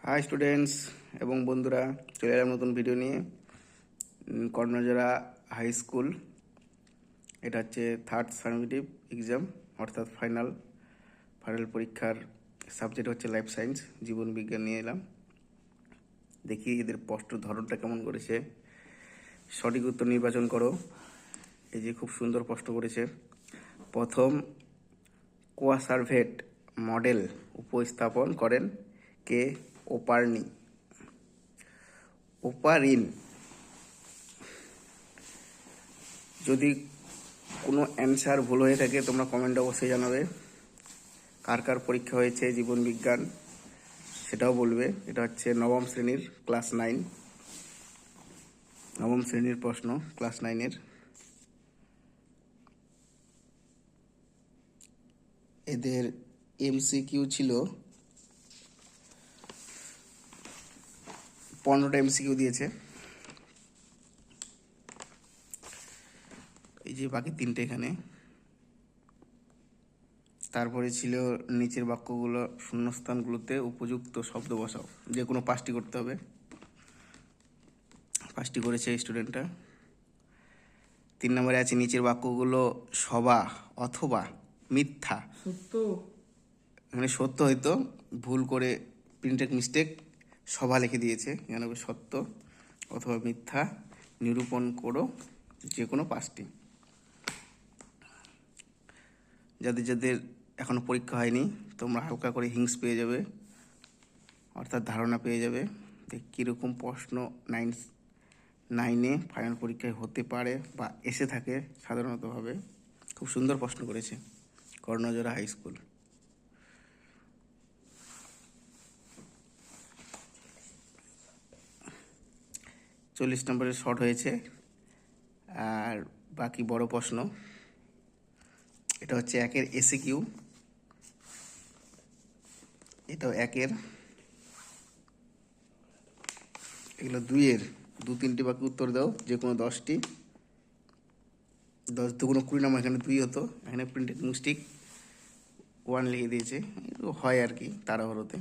High students এবং বন্ধুরা, চলে এলাম নতুন ভিডিও নিয়ে। কর্ণজোড়া হাই স্কুল, এটা হচ্ছে থার্ড সামেটিভ এক্সাম, অর্থাৎ ফাইনাল পরীক্ষার সাবজেক্ট হচ্ছে লাইফ সায়েন্স, জীবন বিজ্ঞান নিয়ে এলাম। দেখি এদের প্রশ্নের ধরনটা কেমন করেছে। সঠিক উত্তর নির্বাচন করো। এই যে খুব সুন্দর প্রশ্ন করেছে। প্রথম কোয়াসার্ভেট মডেল উপস্থাপন করেন কে? ওপারিন। যদি কোনো অ্যান্সার ভুল হয়ে থাকে তোমরা কমেন্টে অবশ্যই জানাবে। কার কার পরীক্ষা হয়েছে জীবন বিজ্ঞান সেটাও বলবে। এটা হচ্ছে নবম শ্রেণীর ক্লাস 9, নবম শ্রেণীর প্রশ্ন, ক্লাস 9-এর। এদের এমসিকিউ ছিল 15টা এমসিকিউ দিয়েছে। এই যে বাকি 3টে এখানে। তারপরে ছিল নিচের বাক্যগুলো শূন্যস্থানগুলোতে উপযুক্ত শব্দ বসাও, যে কোনো 5টি করতে হবে। 5টি করেছে স্টুডেন্টটা। 3 নম্বরে আছে নিচের বাক্যগুলো সবা অথবা মিথ্যা। সত্য, এখানে সত্য হয়তো ভুল করে প্রিন্টেড মিস্টেক সভা লিখে দিয়েছে, এখানে হবে সত্য অথবা মিথ্যা নিরূপণ করো, যে কোনো 5টি। যাদের যাদের এখনও পরীক্ষা হয়নি তোমরা হালকা করে হিংস পেয়ে যাবে, অর্থাৎ ধারণা পেয়ে যাবে যে কীরকম প্রশ্ন 9-এ ফাইনাল পরীক্ষায় হতে পারে বা এসে থাকে সাধারণতভাবে। খুব সুন্দর প্রশ্ন করেছে কর্ণজোড়া হাই স্কুল। চল্লিশ নম্বরের শর্ট হয়েছে, আর বাকি বড় প্রশ্ন। এটা হচ্ছে 1-এর এসিকিউ, এটাও 1-এর। এগুলো 2-এর 2-3টি বাকি উত্তর দাও, যে কোনো 10টি। 10 দুগুণ 20 নম্বর, এখানে 2 হতো, এখানে প্রিন্টেড মিস্টেক 1 লিখে দিয়েছে, এগুলো হয় আর কি তাড়াহুড়োতে।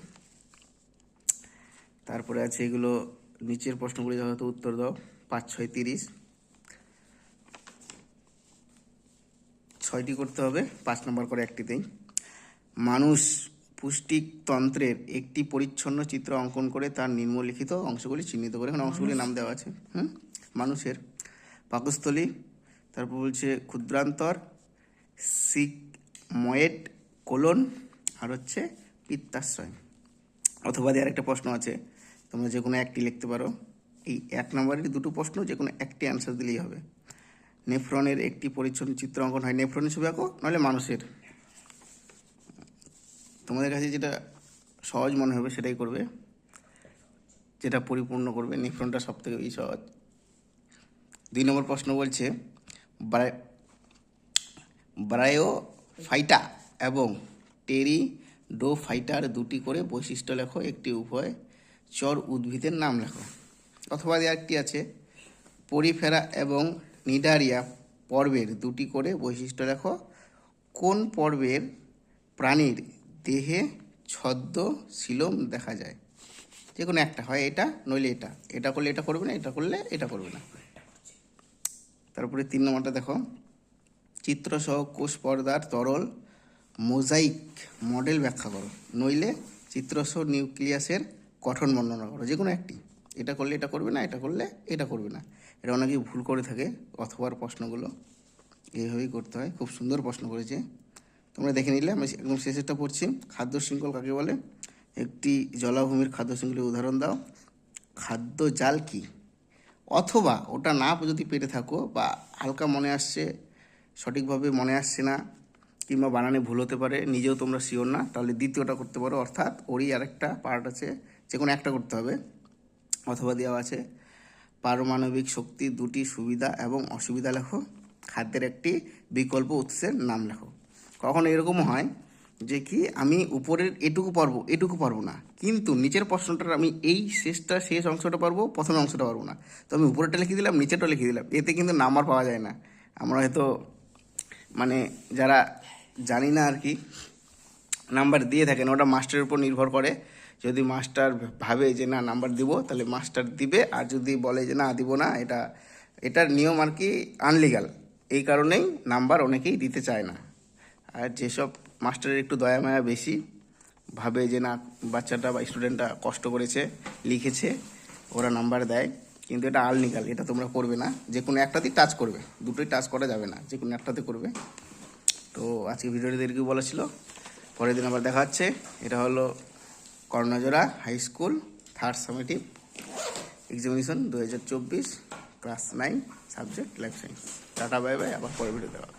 তারপরে আছে এগুলো নিচের প্রশ্নগুলি যথাযথ উত্তর দাও। 5, 6, 30, 6টি করতে হবে, 5 নম্বর করে একটিতেই। মানুষ পুষ্টিতন্ত্রের একটি পরিচ্ছন্ন চিত্র অঙ্কন করে তার নিম্নলিখিত অংশগুলি চিহ্নিত করে, এখানে অংশগুলির নাম দেওয়া আছে। মানুষের পাকস্থলী, তারপর বলছে ক্ষুদ্রান্তর, সিগময়েড, কোলন, আর হচ্ছে পিত্তাশয়। অথবা দেওয়ার একটা প্রশ্ন আছে, তোমরা যে কোনো একটি লিখতে পারো। এই 1 নম্বরের 2টো প্রশ্ন যে কোনো একটি অ্যান্সার দিলেই হবে। নেফ্রনের একটি পরিচ্ছন্ন চিত্র অঙ্কন হয়, নেফ্রনের ছবি আঁকো, নাহলে মানুষের। তোমাদের কাছে যেটা সহজ মনে হবে সেটাই করবে, যেটা পরিপূর্ণ করবে। নেফ্রনটা সব থেকে বেশি সহজ। 2 নম্বর প্রশ্ন বলছে ব্রায়োফাইটা এবং টেরিডোফাইটার 2টি করে বৈশিষ্ট্য লেখো, একটি উভয় চর উদ্ভিদের নাম লেখো। অথবা একটি আছে পরিফেরা এবং নিডারিয়া পর্বের 2টি করে বৈশিষ্ট্য লেখো, কোন পর্বের প্রাণীর দেহে ছদ্ম সিলোম দেখা যায়। যে কোনো একটা হয়, এটা নইলে এটা, এটা করলে এটা করবে না, এটা করলে এটা করবে না। তারপরে 3 নম্বরটা দেখো, চিত্রসহ কোষ পর্দার তরল মোজাইক মডেল ব্যাখ্যা করো, নইলে চিত্রসহ নিউক্লিয়াসের গঠন বর্ণনা করো। যে কোনো একটি, এটা করলে এটা করবে না, এটা করলে এটা করবে না। এটা অনেকেই ভুল করে থাকে অথবার প্রশ্নগুলো, এইভাবেই করতে হয়। খুব সুন্দর প্রশ্ন করেছে, তোমরা দেখে নিলে। আমি একদম শেষেরটা পড়ছি। খাদ্য শৃঙ্খল কাকে বলে? একটি জলাভূমির খাদ্য শৃঙ্খলের উদাহরণ দাও। খাদ্য জাল কি? অথবা ওটা না যদি পেরে থাকো বা হালকা মনে আসছে, সঠিকভাবে মনে আসছে না, কিংবা বানানে ভুল হতে পারে, নিজেও তোমরা শিওর না, তাহলে দ্বিতীয়টা করতে পারো, অর্থাৎ ওরই আরেকটা পার্ট আছে, যে কোনো একটা করতে হবে। অথবা দেওয়া আছে পারমাণবিক শক্তির 2টি সুবিধা এবং অসুবিধা লেখো, খাদ্যের একটি বিকল্প উৎসের নাম লেখো। কখনো এরকমও হয় যে কি আমি উপরের এটুকু পারবো না, কিন্তু নিচের প্রশ্নটার আমি এই শেষ অংশটা পারবো, প্রথম অংশটা পারবো না, তো আমি উপরেরটা লিখে দিলাম, নিচেরটা লিখে দিলাম, এতে কিন্তু নাম্বার পাওয়া যায় না। আমরা হয়তো মানে যারা জানি না আর কি নাম্বার দিয়ে থাকেন, ওটা মাস্টারের উপর নির্ভর করে যদি মাস্টার ভাবে যে না নাম্বার দিব তাহলে মাস্টার দিবে, আর যদি বলে যে না দিব না, এটার নিয়ম আর কি আনলিগাল। এই কারণেই নাম্বার অনেকেই দিতে চায় না। আর যেসব মাস্টারের একটু দয়া মায়া বেশি, ভাবে যে না বাচ্চাটা বা স্টুডেন্টটা কষ্ট করেছে, লিখেছে, ওরা নাম্বার দেয়, কিন্তু এটা আনলিগাল। এটা তোমরা করবে না, যে কোনো একটাতেই টাচ করবে, দুটোই টাচ করা যাবে না, যে কোনো একটাতে করবে। তো আজকে ভিডিওটি দেরিকে বলা ছিল, পরের দিন আবার দেখা হচ্ছে। এটা হলো Karnajora high school third summative examination 2024, class 9, subject life science. Tata bye bye, আবার পরের ভিডিও দেখা হবে।